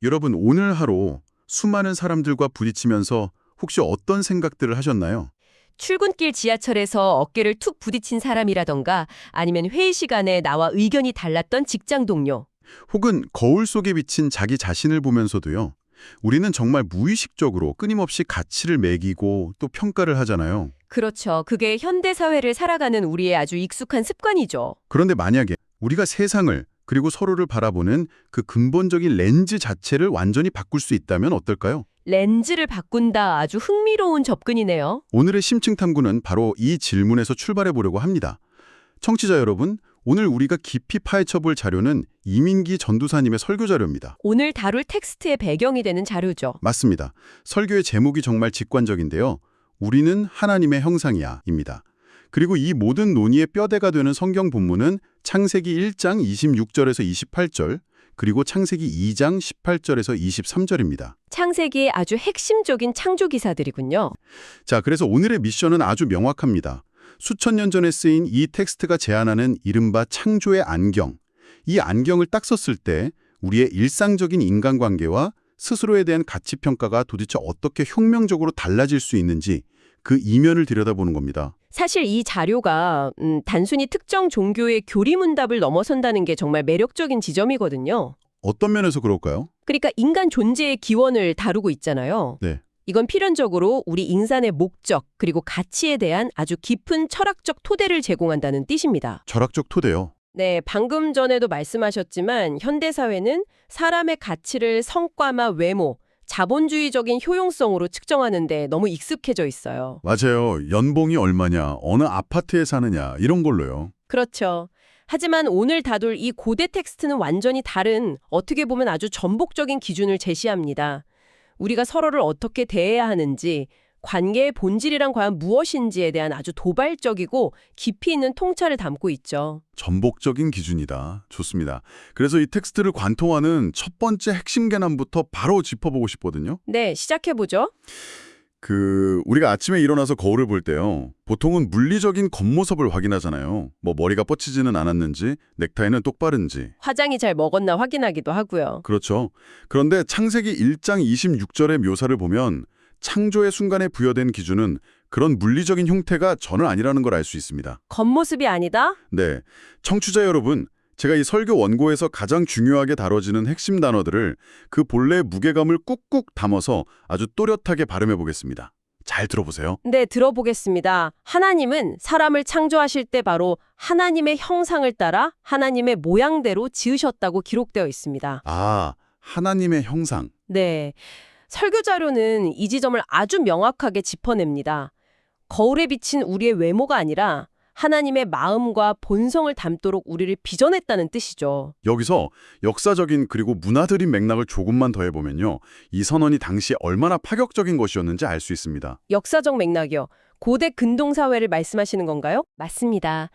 여러분, 오늘 하루 수많은 사람들과 부딪히면서 혹시 어떤 생각들을 하셨나요? 출근길 지하철에서 어깨를 툭 부딪힌 사람이라던가 아니면 회의 시간에 나와 의견이 달랐던 직장 동료. 혹은 거울 속에 비친 자기 자신을 보면서도요. 우리는 정말 무의식적으로 끊임없이 가치를 매기고 또 평가를 하잖아요. 그렇죠. 그게 현대 사회를 살아가는 우리의 아주 익숙한 습관이죠. 그런데 만약에 우리가 세상을 그리고 서로를 바라보는 그 근본적인 렌즈 자체를 완전히 바꿀 수 있다면 어떨까요? 렌즈를 바꾼다. 아주 흥미로운 접근이네요. 오늘의 심층 탐구는 바로 이 질문에서 출발해 보려고 합니다. 청취자 여러분, 오늘 우리가 깊이 파헤쳐 볼 자료는 이민기 전도사님의 설교 자료입니다. 오늘 다룰 텍스트의 배경이 되는 자료죠. 맞습니다. 설교의 제목이 정말 직관적인데요. 우리는 하나님의 형상이야 입니다. 그리고 이 모든 논의의 뼈대가 되는 성경 본문은 창세기 1장 26절에서 28절, 그리고 창세기 2장 18절에서 23절입니다. 창세기의 아주 핵심적인 창조 기사들이군요. 자, 그래서 오늘의 미션은 아주 명확합니다. 수천 년 전에 쓰인 이 텍스트가 제안하는 이른바 창조의 안경. 이 안경을 딱 썼을 때 우리의 일상적인 인간관계와 스스로에 대한 가치평가가 도대체 어떻게 혁명적으로 달라질 수 있는지 그 이면을 들여다보는 겁니다. 사실 이 자료가 단순히 특정 종교의 교리문답을 넘어선다는 게 정말 매력적인 지점이거든요. 어떤 면에서 그럴까요? 그러니까 인간 존재의 기원을 다루고 있잖아요. 네. 이건 필연적으로 우리 인간의 목적 그리고 가치에 대한 아주 깊은 철학적 토대를 제공한다는 뜻입니다. 철학적 토대요. 네, 방금 전에도 말씀하셨지만 현대사회는 사람의 가치를 성과나 외모, 자본주의적인 효용성으로 측정하는데 너무 익숙해져 있어요. 맞아요. 연봉이 얼마냐, 어느 아파트에 사느냐 이런 걸로요. 그렇죠. 하지만 오늘 다룰 이 고대 텍스트는 완전히 다른, 어떻게 보면 아주 전복적인 기준을 제시합니다. 우리가 서로를 어떻게 대해야 하는지, 관계의 본질이란 과연 무엇인지에 대한 아주 도발적이고 깊이 있는 통찰을 담고 있죠. 전복적인 기준이다. 좋습니다. 그래서 이 텍스트를 관통하는 첫 번째 핵심 개념부터 바로 짚어보고 싶거든요. 네, 시작해보죠. 우리가 아침에 일어나서 거울을 볼 때요. 보통은 물리적인 겉모습을 확인하잖아요. 뭐 머리가 뻗치지는 않았는지, 넥타이는 똑바른지. 화장이 잘 먹었나 확인하기도 하고요. 그렇죠. 그런데 창세기 1장 26절의 묘사를 보면 창조의 순간에 부여된 기준은 그런 물리적인 형태가 전혀 아니라는 걸 알 수 있습니다. 겉모습이 아니다? 네, 청취자 여러분, 제가 이 설교 원고에서 가장 중요하게 다뤄지는 핵심 단어들을 그 본래의 무게감을 꾹꾹 담아서 아주 또렷하게 발음해 보겠습니다. 잘 들어보세요. 네, 들어보겠습니다. 하나님은 사람을 창조하실 때 바로 하나님의 형상을 따라 하나님의 모양대로 지으셨다고 기록되어 있습니다. 아, 하나님의 형상. 네, 설교 자료는 이 지점을 아주 명확하게 짚어냅니다. 거울에 비친 우리의 외모가 아니라 하나님의 마음과 본성을 담도록 우리를 빚어냈다는 뜻이죠. 여기서 역사적인 그리고 문화적인 맥락을 조금만 더해보면요. 이 선언이 당시 얼마나 파격적인 것이었는지 알 수 있습니다. 역사적 맥락이요. 고대 근동사회를 말씀하시는 건가요? 맞습니다.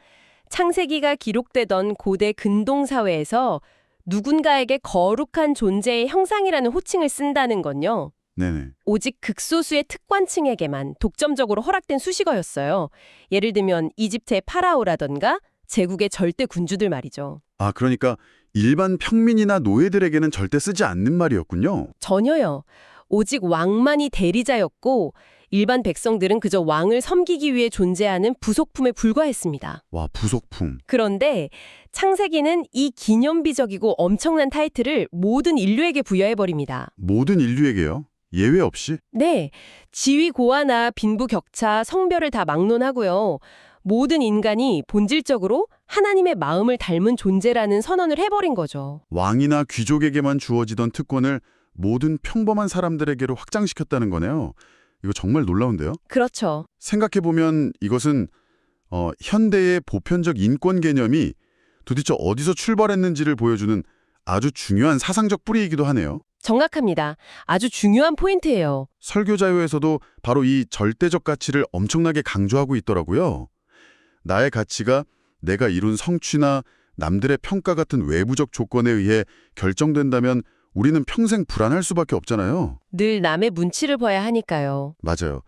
창세기가 기록되던 고대 근동사회에서 누군가에게 거룩한 존재의 형상이라는 호칭을 쓴다는 건요. 네네. 오직 극소수의 특권층에게만 독점적으로 허락된 수식어였어요. 예를 들면 이집트의 파라오라던가 제국의 절대 군주들 말이죠. 아, 그러니까 일반 평민이나 노예들에게는 절대 쓰지 않는 말이었군요. 전혀요. 오직 왕만이 대리자였고 일반 백성들은 그저 왕을 섬기기 위해 존재하는 부속품에 불과했습니다. 와, 부속품. 그런데 창세기는 이 기념비적이고 엄청난 타이틀을 모든 인류에게 부여해버립니다. 모든 인류에게요? 예외 없이? 네, 지위 고하나 빈부격차, 성별을 다 막론하고요. 모든 인간이 본질적으로 하나님의 마음을 닮은 존재라는 선언을 해버린 거죠. 왕이나 귀족에게만 주어지던 특권을 모든 평범한 사람들에게로 확장시켰다는 거네요. 이거 정말 놀라운데요? 그렇죠. 생각해보면 이것은 현대의 보편적 인권 개념이 도대체 어디서 출발했는지를 보여주는 아주 중요한 사상적 뿌리이기도 하네요. 정확합니다. 아주 중요한 포인트예요. 설교 자료에서도 바로 이 절대적 가치를 엄청나게 강조하고 있더라고요. 나의 가치가 내가 이룬 성취나 남들의 평가 같은 외부적 조건에 의해 결정된다면 우리는 평생 불안할 수밖에 없잖아요. 늘 남의 눈치를 봐야 하니까요. 맞아요.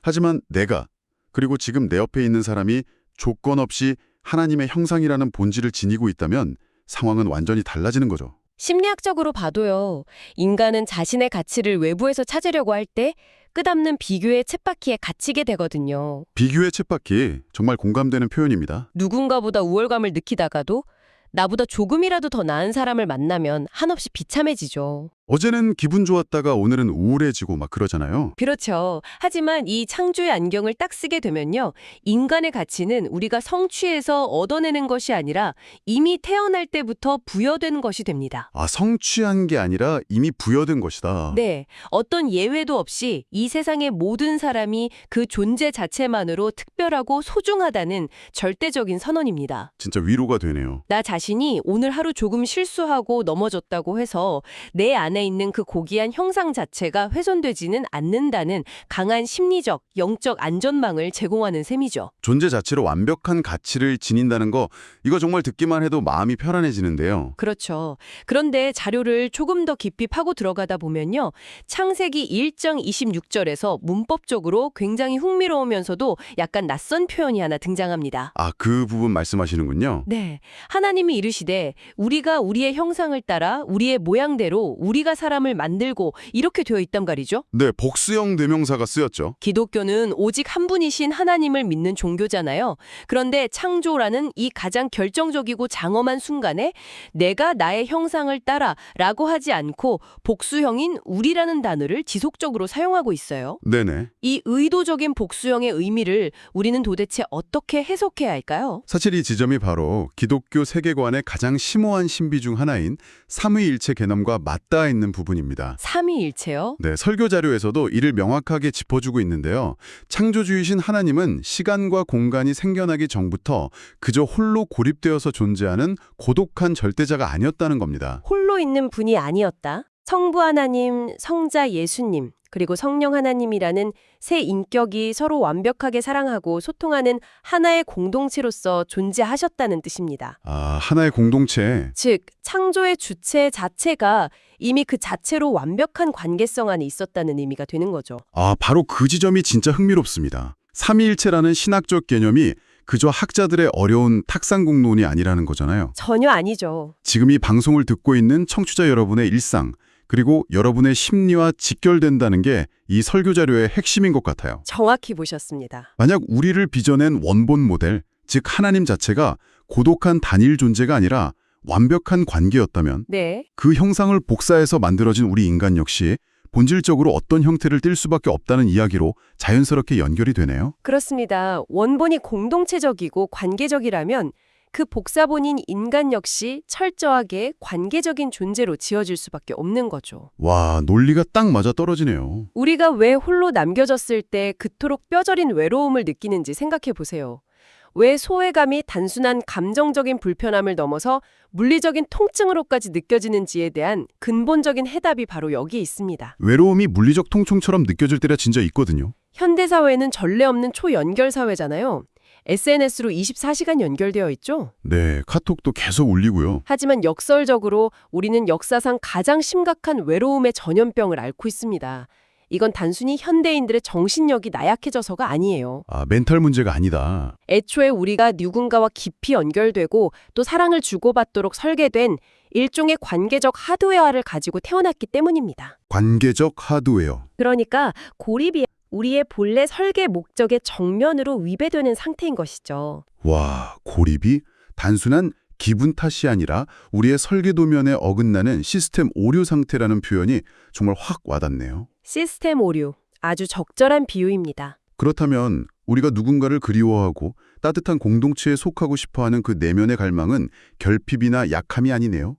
하지만 내가, 그리고 지금 내 옆에 있는 사람이 조건 없이 하나님의 형상이라는 본질을 지니고 있다면 상황은 완전히 달라지는 거죠. 심리학적으로 봐도요. 인간은 자신의 가치를 외부에서 찾으려고 할 때 끝없는 비교의 쳇바퀴에 갇히게 되거든요. 비교의 쳇바퀴, 정말 공감되는 표현입니다. 누군가보다 우월감을 느끼다가도 나보다 조금이라도 더 나은 사람을 만나면 한없이 비참해지죠. 어제는 기분 좋았다가 오늘은 우울해지고 막 그러잖아요. 그렇죠. 하지만 이 창조의 안경을 딱 쓰게 되면요. 인간의 가치는 우리가 성취해서 얻어내는 것이 아니라 이미 태어날 때부터 부여된 것이 됩니다. 아, 성취한 게 아니라 이미 부여된 것이다. 네. 어떤 예외도 없이 이 세상의 모든 사람이 그 존재 자체만으로 특별하고 소중하다는 절대적인 선언입니다. 진짜 위로가 되네요. 나 자신이 오늘 하루 조금 실수하고 넘어졌다고 해서 내 안에 있는 그 고귀한 형상 자체가 훼손되지는 않는다는 강한 심리적, 영적 안전망을 제공하는 셈이죠. 존재 자체로 완벽한 가치를 지닌다는 거, 이거 정말 듣기만 해도 마음이 편안해지는데요. 그렇죠. 그런데 자료를 조금 더 깊이 파고 들어가다 보면요. 창세기 1장 26절에서 문법적으로 굉장히 흥미로우면서도 약간 낯선 표현이 하나 등장합니다. 아, 그 부분 말씀하시는군요. 네. 하나님이 이르시되 우리가 우리의 형상을 따라 우리의 모양대로 우리가 사람을 만들고 이렇게 되어 있단 말이죠. 네, 복수형 대명사가 쓰였죠. 기독교는 오직 한 분이신 하나님을 믿는 종교잖아요. 그런데 창조라는 이 가장 결정적이고 장엄한 순간에 내가 나의 형상을 따라 라고 하지 않고 복수형인 우리라는 단어를 지속적으로 사용하고 있어요. 네네. 이 의도적인 복수형의 의미를 우리는 도대체 어떻게 해석해야 할까요? 사실 이 지점이 바로 기독교 세계관의 가장 심오한 신비 중 하나인 삼위일체 개념과 맞닿아 있는 부분입니다. 삼위일체요? 네, 설교 자료에서도 이를 명확하게 짚어주고 있는데요. 창조주이신 하나님은 시간과 공간이 생겨나기 전부터 그저 홀로 고립되어서 존재하는 고독한 절대자가 아니었다는 겁니다. 홀로 있는 분이 아니었다. 성부 하나님, 성자 예수님, 그리고 성령 하나님이라는 세 인격이 서로 완벽하게 사랑하고 소통하는 하나의 공동체로서 존재하셨다는 뜻입니다. 아, 하나의 공동체. 즉, 창조의 주체 자체가 이미 그 자체로 완벽한 관계성 안에 있었다는 의미가 되는 거죠. 아, 바로 그 지점이 진짜 흥미롭습니다. 삼위일체라는 신학적 개념이 그저 학자들의 어려운 탁상공론이 아니라는 거잖아요. 전혀 아니죠. 지금 이 방송을 듣고 있는 청취자 여러분의 일상, 그리고 여러분의 심리와 직결된다는 게 이 설교 자료의 핵심인 것 같아요. 정확히 보셨습니다. 만약 우리를 빚어낸 원본 모델, 즉 하나님 자체가 고독한 단일 존재가 아니라 완벽한 관계였다면 네. 그 형상을 복사해서 만들어진 우리 인간 역시 본질적으로 어떤 형태를 띌 수밖에 없다는 이야기로 자연스럽게 연결이 되네요. 그렇습니다. 원본이 공동체적이고 관계적이라면 그 복사본인 인간 역시 철저하게 관계적인 존재로 지어질 수밖에 없는 거죠. 와, 논리가 딱 맞아 떨어지네요. 우리가 왜 홀로 남겨졌을 때 그토록 뼈저린 외로움을 느끼는지 생각해 보세요. 왜 소외감이 단순한 감정적인 불편함을 넘어서 물리적인 통증으로까지 느껴지는지에 대한 근본적인 해답이 바로 여기에 있습니다. 외로움이 물리적 통증처럼 느껴질 때가 진짜 있거든요. 현대사회는 전례 없는 초연결 사회잖아요. SNS로 24시간 연결되어 있죠. 네, 카톡도 계속 울리고요. 하지만 역설적으로 우리는 역사상 가장 심각한 외로움의 전염병을 앓고 있습니다. 이건 단순히 현대인들의 정신력이 나약해져서가 아니에요. 아, 멘탈 문제가 아니다. 애초에 우리가 누군가와 깊이 연결되고 또 사랑을 주고받도록 설계된 일종의 관계적 하드웨어를 가지고 태어났기 때문입니다. 관계적 하드웨어. 그러니까 고립이 우리의 본래 설계 목적의 정면으로 위배되는 상태인 것이죠. 와, 고립이 단순한 기분 탓이 아니라 우리의 설계 도면에 어긋나는 시스템 오류 상태라는 표현이 정말 확 와닿네요. 시스템 오류, 아주 적절한 비유입니다. 그렇다면 우리가 누군가를 그리워하고 따뜻한 공동체에 속하고 싶어하는 그 내면의 갈망은 결핍이나 약함이 아니네요.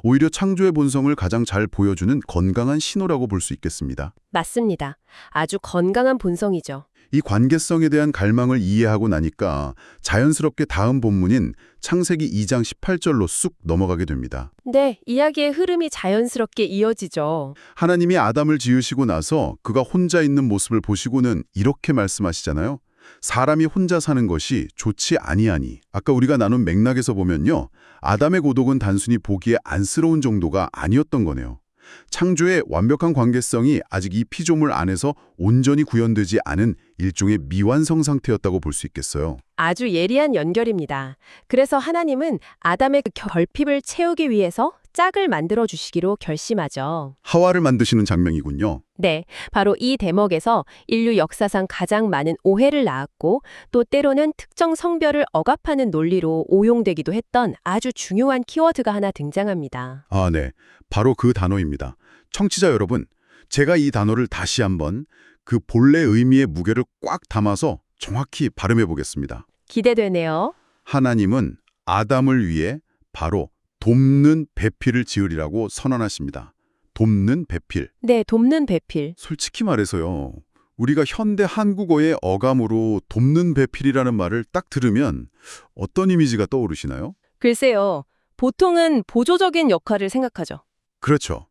오히려 창조의 본성을 가장 잘 보여주는 건강한 신호라고 볼 수 있겠습니다. 맞습니다. 아주 건강한 본성이죠. 이 관계성에 대한 갈망을 이해하고 나니까 자연스럽게 다음 본문인 창세기 2장 18절로 쑥 넘어가게 됩니다. 네, 이야기의 흐름이 자연스럽게 이어지죠. 하나님이 아담을 지으시고 나서 그가 혼자 있는 모습을 보시고는 이렇게 말씀하시잖아요. 사람이 혼자 사는 것이 좋지 아니하니. 아까 우리가 나눈 맥락에서 보면요. 아담의 고독은 단순히 보기에 안쓰러운 정도가 아니었던 거네요. 창조의 완벽한 관계성이 아직 이 피조물 안에서 온전히 구현되지 않은 일종의 미완성 상태였다고 볼 수 있겠어요. 아주 예리한 연결입니다. 그래서 하나님은 아담의 그 결핍을 채우기 위해서 짝을 만들어 주시기로 결심하죠. 하와를 만드시는 장면이군요. 네, 바로 이 대목에서 인류 역사상 가장 많은 오해를 낳았고 또 때로는 특정 성별을 억압하는 논리로 오용되기도 했던 아주 중요한 키워드가 하나 등장합니다. 아, 네. 바로 그 단어입니다. 청취자 여러분, 제가 이 단어를 다시 한번 그 본래 의미의 무게를 꽉 담아서 정확히 발음해 보겠습니다. 기대되네요. 하나님은 아담을 위해 바로 돕는 배필을 지으리라고 선언하십니다. 돕는 배필. 네, 돕는 배필. 솔직히 말해서요. 우리가 현대 한국어의 어감으로 돕는 배필이라는 말을 딱 들으면 어떤 이미지가 떠오르시나요? 글쎄요. 보통은 보조적인 역할을 생각하죠. 그렇죠.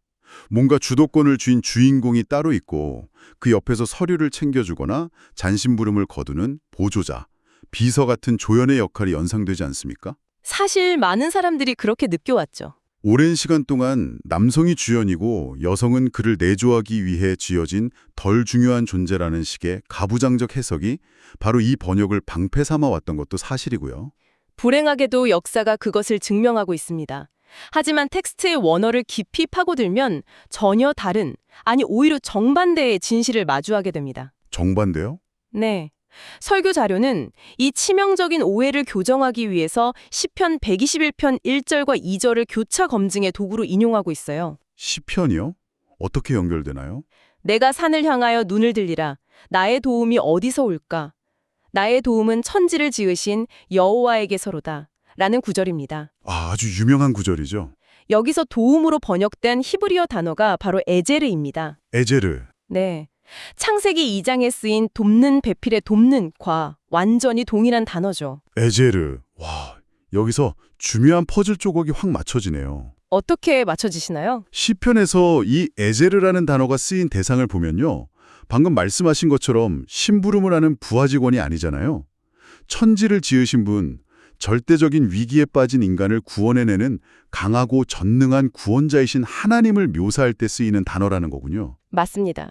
뭔가 주도권을 쥔 주인공이 따로 있고 그 옆에서 서류를 챙겨주거나 잔심부름을 거두는 보조자, 비서 같은 조연의 역할이 연상되지 않습니까? 사실 많은 사람들이 그렇게 느껴왔죠. 오랜 시간 동안 남성이 주연이고 여성은 그를 내조하기 위해 지어진 덜 중요한 존재라는 식의 가부장적 해석이 바로 이 번역을 방패 삼아 왔던 것도 사실이고요. 불행하게도 역사가 그것을 증명하고 있습니다. 하지만 텍스트의 원어를 깊이 파고들면 전혀 다른, 아니 오히려 정반대의 진실을 마주하게 됩니다. 정반대요? 네. 설교 자료는 이 치명적인 오해를 교정하기 위해서 시편 121편 1절과 2절을 교차 검증의 도구로 인용하고 있어요. 시편이요? 어떻게 연결되나요? 내가 산을 향하여 눈을 들리라. 나의 도움이 어디서 올까? 나의 도움은 천지를 지으신 여호와에게서로다. 라는 구절입니다. 아주 유명한 구절이죠. 여기서 도움으로 번역된 히브리어 단어가 바로 에제르입니다. 에제르. 네. 창세기 2장에 쓰인 돕는 배필의 돕는과 완전히 동일한 단어죠. 에제르. 와, 여기서 중요한 퍼즐 조각이 확 맞춰지네요. 어떻게 맞춰지시나요? 시편에서 이 에제르라는 단어가 쓰인 대상을 보면요. 방금 말씀하신 것처럼 심부름을 하는 부하 직원이 아니잖아요. 천지를 지으신 분, 절대적인 위기에 빠진 인간을 구원해내는 강하고 전능한 구원자이신 하나님을 묘사할 때 쓰이는 단어라는 거군요. 맞습니다.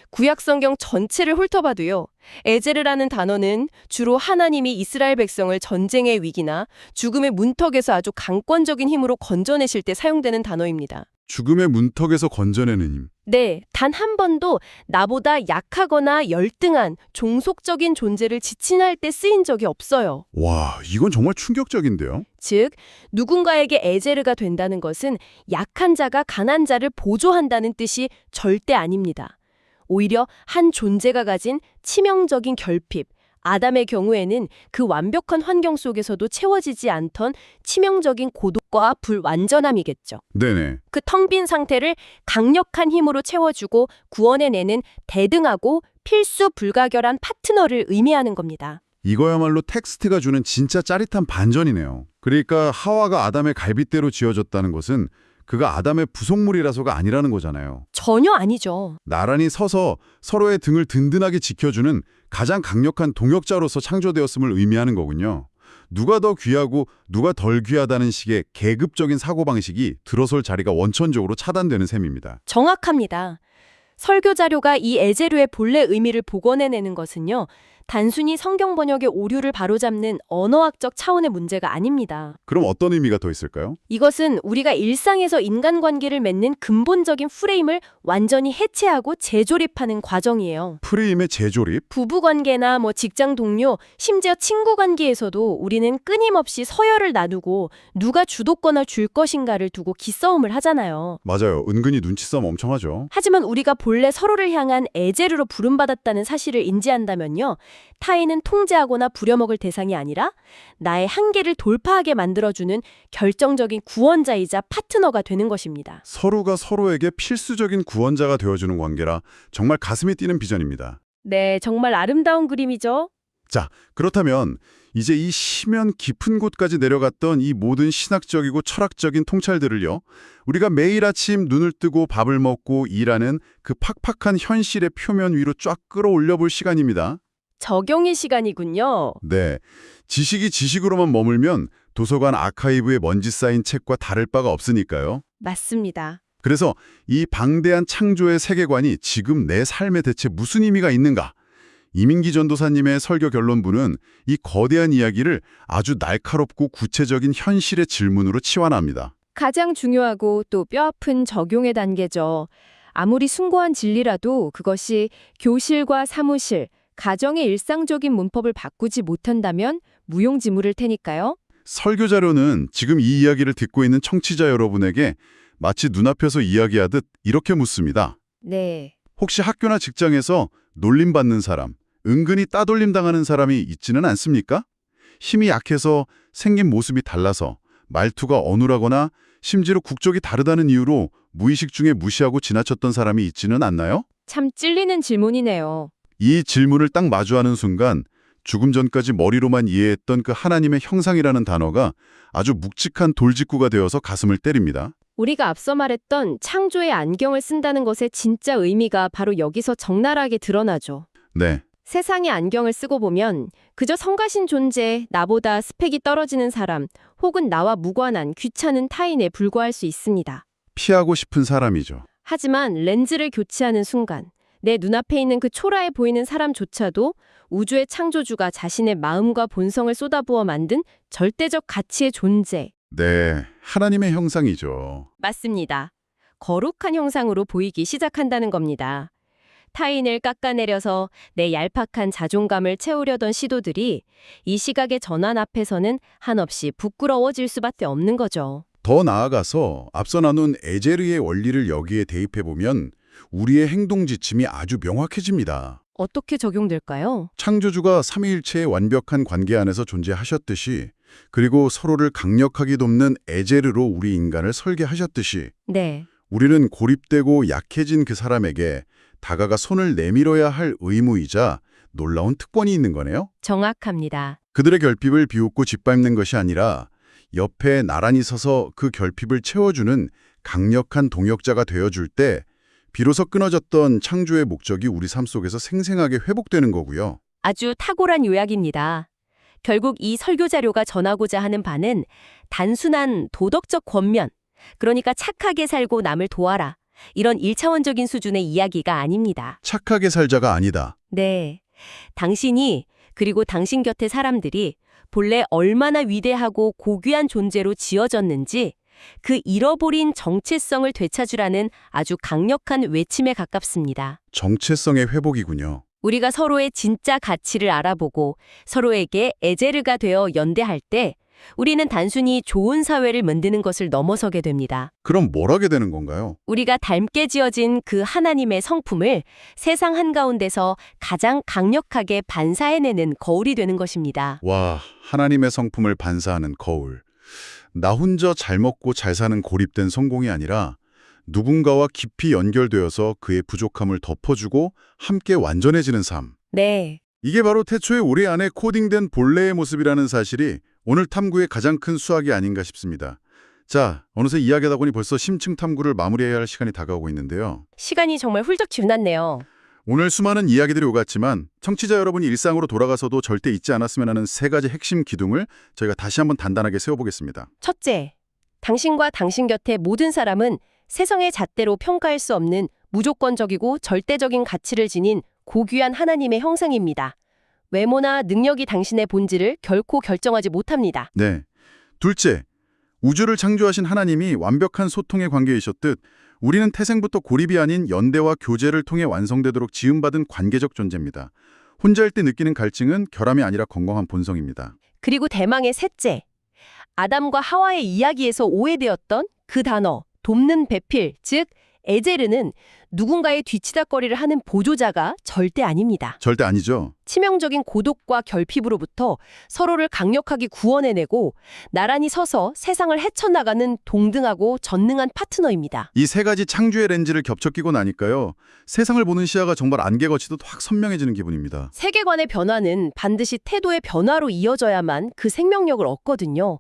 구약 성경 전체를 훑어봐도요. 에제르라는 단어는 주로 하나님이 이스라엘 백성을 전쟁의 위기나 죽음의 문턱에서 아주 강권적인 힘으로 건져내실 때 사용되는 단어입니다. 죽음의 문턱에서 건져내는 힘. 네, 단 한 번도 나보다 약하거나 열등한 종속적인 존재를 지칭할 때 쓰인 적이 없어요. 와, 이건 정말 충격적인데요. 즉, 누군가에게 에제르가 된다는 것은 약한 자가 강한 자를 보조한다는 뜻이 절대 아닙니다. 오히려 한 존재가 가진 치명적인 결핍, 아담의 경우에는 그 완벽한 환경 속에서도 채워지지 않던 치명적인 고독과 불완전함이겠죠. 네네. 그 텅 빈 상태를 강력한 힘으로 채워주고 구원해내는 대등하고 필수 불가결한 파트너를 의미하는 겁니다. 이거야말로 텍스트가 주는 진짜 짜릿한 반전이네요. 그러니까 하와가 아담의 갈빗대로 지어졌다는 것은 그가 아담의 부속물이라서가 아니라는 거잖아요. 전혀 아니죠. 나란히 서서 서로의 등을 든든하게 지켜주는 가장 강력한 동역자로서 창조되었음을 의미하는 거군요. 누가 더 귀하고 누가 덜 귀하다는 식의 계급적인 사고방식이 들어설 자리가 원천적으로 차단되는 셈입니다. 정확합니다. 설교 자료가 이 에제르의 본래 의미를 복원해내는 것은요. 단순히 성경 번역의 오류를 바로잡는 언어학적 차원의 문제가 아닙니다. 그럼 어떤 의미가 더 있을까요? 이것은 우리가 일상에서 인간관계를 맺는 근본적인 프레임을 완전히 해체하고 재조립하는 과정이에요. 프레임의 재조립? 부부관계나 직장 동료, 심지어 친구관계에서도 우리는 끊임없이 서열을 나누고 누가 주도권을 줄 것인가를 두고 기싸움을 하잖아요. 맞아요. 은근히 눈치싸움 엄청 하죠. 하지만 우리가 본래 서로를 향한 에제르로 부름받았다는 사실을 인지한다면요. 타인은 통제하거나 부려먹을 대상이 아니라 나의 한계를 돌파하게 만들어주는 결정적인 구원자이자 파트너가 되는 것입니다. 서로가 서로에게 필수적인 구원자가 되어주는 관계라 정말 가슴이 뛰는 비전입니다. 네, 정말 아름다운 그림이죠. 자, 그렇다면 이제 이 심연 깊은 곳까지 내려갔던 이 모든 신학적이고 철학적인 통찰들을요. 우리가 매일 아침 눈을 뜨고 밥을 먹고 일하는 그 팍팍한 현실의 표면 위로 쫙 끌어올려 볼 시간입니다. 적용의 시간이군요. 네, 지식이 지식으로만 머물면 도서관 아카이브에 먼지 쌓인 책과 다를 바가 없으니까요. 맞습니다. 그래서 이 방대한 창조의 세계관이 지금 내 삶에 대체 무슨 의미가 있는가? 이민기 전도사님의 설교 결론부는 이 거대한 이야기를 아주 날카롭고 구체적인 현실의 질문으로 치환합니다. 가장 중요하고 또 뼈아픈 적용의 단계죠. 아무리 숭고한 진리라도 그것이 교실과 사무실, 가정의 일상적인 문법을 바꾸지 못한다면 무용지물일 테니까요. 설교 자료는 지금 이 이야기를 듣고 있는 청취자 여러분에게 마치 눈앞에서 이야기하듯 이렇게 묻습니다. 네. 혹시 학교나 직장에서 놀림받는 사람, 은근히 따돌림 당하는 사람이 있지는 않습니까? 힘이 약해서 생긴 모습이 달라서 말투가 어눌하거나 심지어 국적이 다르다는 이유로 무의식 중에 무시하고 지나쳤던 사람이 있지는 않나요? 참 찔리는 질문이네요. 이 질문을 딱 마주하는 순간 죽음 전까지 머리로만 이해했던 그 하나님의 형상이라는 단어가 아주 묵직한 돌직구가 되어서 가슴을 때립니다. 우리가 앞서 말했던 창조의 안경을 쓴다는 것의 진짜 의미가 바로 여기서 적나라하게 드러나죠. 네, 세상의 안경을 쓰고 보면 그저 성가신 존재, 나보다 스펙이 떨어지는 사람, 혹은 나와 무관한 귀찮은 타인에 불과할 수 있습니다. 피하고 싶은 사람이죠. 하지만 렌즈를 교체하는 순간 내 눈앞에 있는 그 초라해 보이는 사람조차도 우주의 창조주가 자신의 마음과 본성을 쏟아부어 만든 절대적 가치의 존재. 네, 하나님의 형상이죠. 맞습니다. 거룩한 형상으로 보이기 시작한다는 겁니다. 타인을 깎아내려서 내 얄팍한 자존감을 채우려던 시도들이 이 시각의 전환 앞에서는 한없이 부끄러워질 수밖에 없는 거죠. 더 나아가서 앞서 나눈 에제르의 원리를 여기에 대입해보면 우리의 행동 지침이 아주 명확해집니다. 어떻게 적용될까요? 창조주가 삼위일체의 완벽한 관계 안에서 존재하셨듯이 그리고 서로를 강력하게 돕는 에제르로 우리 인간을 설계하셨듯이 네. 우리는 고립되고 약해진 그 사람에게 다가가 손을 내밀어야 할 의무이자 놀라운 특권이 있는 거네요. 정확합니다. 그들의 결핍을 비웃고 짓밟는 것이 아니라 옆에 나란히 서서 그 결핍을 채워주는 강력한 동역자가 되어줄 때 비로소 끊어졌던 창조의 목적이 우리 삶 속에서 생생하게 회복되는 거고요. 아주 탁월한 요약입니다. 결국 이 설교 자료가 전하고자 하는 바는 단순한 도덕적 권면, 그러니까 착하게 살고 남을 도와라, 이런 일차원적인 수준의 이야기가 아닙니다. 착하게 살자가 아니다. 네. 당신이 그리고 당신 곁의 사람들이 본래 얼마나 위대하고 고귀한 존재로 지어졌는지 그 잃어버린 정체성을 되찾으라는 아주 강력한 외침에 가깝습니다. 정체성의 회복이군요. 우리가 서로의 진짜 가치를 알아보고 서로에게 에제르가 되어 연대할 때 우리는 단순히 좋은 사회를 만드는 것을 넘어서게 됩니다. 그럼 뭘 하게 되는 건가요? 우리가 닮게 지어진 그 하나님의 성품을 세상 한가운데서 가장 강력하게 반사해내는 거울이 되는 것입니다. 와, 하나님의 성품을 반사하는 거울. 나 혼자 잘 먹고 잘 사는 고립된 성공이 아니라 누군가와 깊이 연결되어서 그의 부족함을 덮어주고 함께 완전해지는 삶. 네. 이게 바로 태초에 우리 안에 코딩된 본래의 모습이라는 사실이 오늘 탐구의 가장 큰 수학이 아닌가 싶습니다. 자, 어느새 이야기하다 보니 벌써 심층 탐구를 마무리해야 할 시간이 다가오고 있는데요. 시간이 정말 훌쩍 지났네요. 오늘 수많은 이야기들이 오갔지만 청취자 여러분이 일상으로 돌아가서도 절대 잊지 않았으면 하는 세 가지 핵심 기둥을 저희가 다시 한번 단단하게 세워보겠습니다. 첫째, 당신과 당신 곁의 모든 사람은 세상의 잣대로 평가할 수 없는 무조건적이고 절대적인 가치를 지닌 고귀한 하나님의 형상입니다. 외모나 능력이 당신의 본질을 결코 결정하지 못합니다. 네. 둘째, 우주를 창조하신 하나님이 완벽한 소통의 관계이셨듯 우리는 태생부터 고립이 아닌 연대와 교제를 통해 완성되도록 지음받은 관계적 존재입니다. 혼자일 때 느끼는 갈증은 결함이 아니라 건강한 본성입니다. 그리고 대망의 셋째, 아담과 하와의 이야기에서 오해되었던 그 단어, 돕는 배필, 즉 에제르는 누군가의 뒤치다꺼리를 하는 보조자가 절대 아닙니다. 절대 아니죠. 치명적인 고독과 결핍으로부터 서로를 강력하게 구원해내고 나란히 서서 세상을 헤쳐나가는 동등하고 전능한 파트너입니다. 이 세 가지 창조의 렌즈를 겹쳐 끼고 나니까요. 세상을 보는 시야가 정말 안개 거치듯 확 선명해지는 기분입니다. 세계관의 변화는 반드시 태도의 변화로 이어져야만 그 생명력을 얻거든요.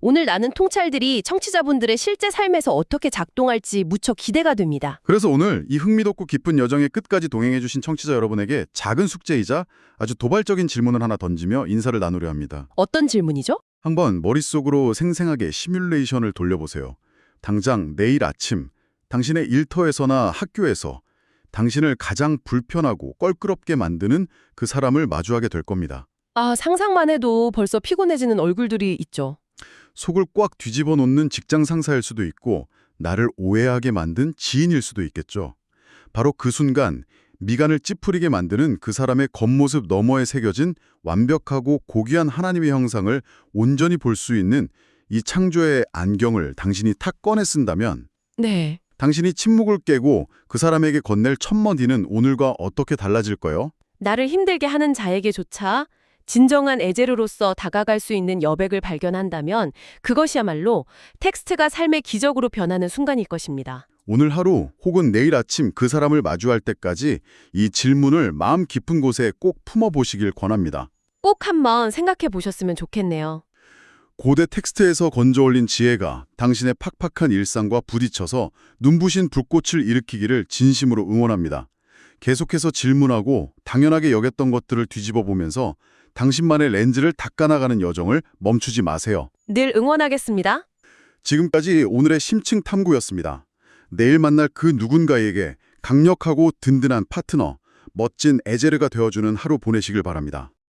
오늘 나눈 통찰들이 청취자분들의 실제 삶에서 어떻게 작동할지 무척 기대가 됩니다. 그래서 오늘 이 흥미롭고 깊은 여정의 끝까지 동행해주신 청취자 여러분에게 작은 숙제이자 아주 도발적인 질문을 하나 던지며 인사를 나누려 합니다. 어떤 질문이죠? 한번 머릿속으로 생생하게 시뮬레이션을 돌려보세요. 당장 내일 아침 당신의 일터에서나 학교에서 당신을 가장 불편하고 껄끄럽게 만드는 그 사람을 마주하게 될 겁니다. 상상만 해도 벌써 피곤해지는 얼굴들이 있죠. 속을 꽉 뒤집어 놓는 직장 상사일 수도 있고 나를 오해하게 만든 지인일 수도 있겠죠. 바로 그 순간 미간을 찌푸리게 만드는 그 사람의 겉모습 너머에 새겨진 완벽하고 고귀한 하나님의 형상을 온전히 볼 수 있는 이 창조의 안경을 당신이 탁 꺼내 쓴다면 네. 당신이 침묵을 깨고 그 사람에게 건넬 첫마디는 오늘과 어떻게 달라질까요? 나를 힘들게 하는 자에게조차 진정한 에제르로서 다가갈 수 있는 여백을 발견한다면 그것이야말로 텍스트가 삶의 기적으로 변하는 순간일 것입니다. 오늘 하루 혹은 내일 아침 그 사람을 마주할 때까지 이 질문을 마음 깊은 곳에 꼭 품어보시길 권합니다. 꼭 한번 생각해 보셨으면 좋겠네요. 고대 텍스트에서 건져올린 지혜가 당신의 팍팍한 일상과 부딪혀서 눈부신 불꽃을 일으키기를 진심으로 응원합니다. 계속해서 질문하고 당연하게 여겼던 것들을 뒤집어 보면서 당신만의 렌즈를 닦아나가는 여정을 멈추지 마세요. 늘 응원하겠습니다. 지금까지 오늘의 심층 탐구였습니다. 내일 만날 그 누군가에게 강력하고 든든한 파트너, 멋진 에제르가 되어주는 하루 보내시길 바랍니다.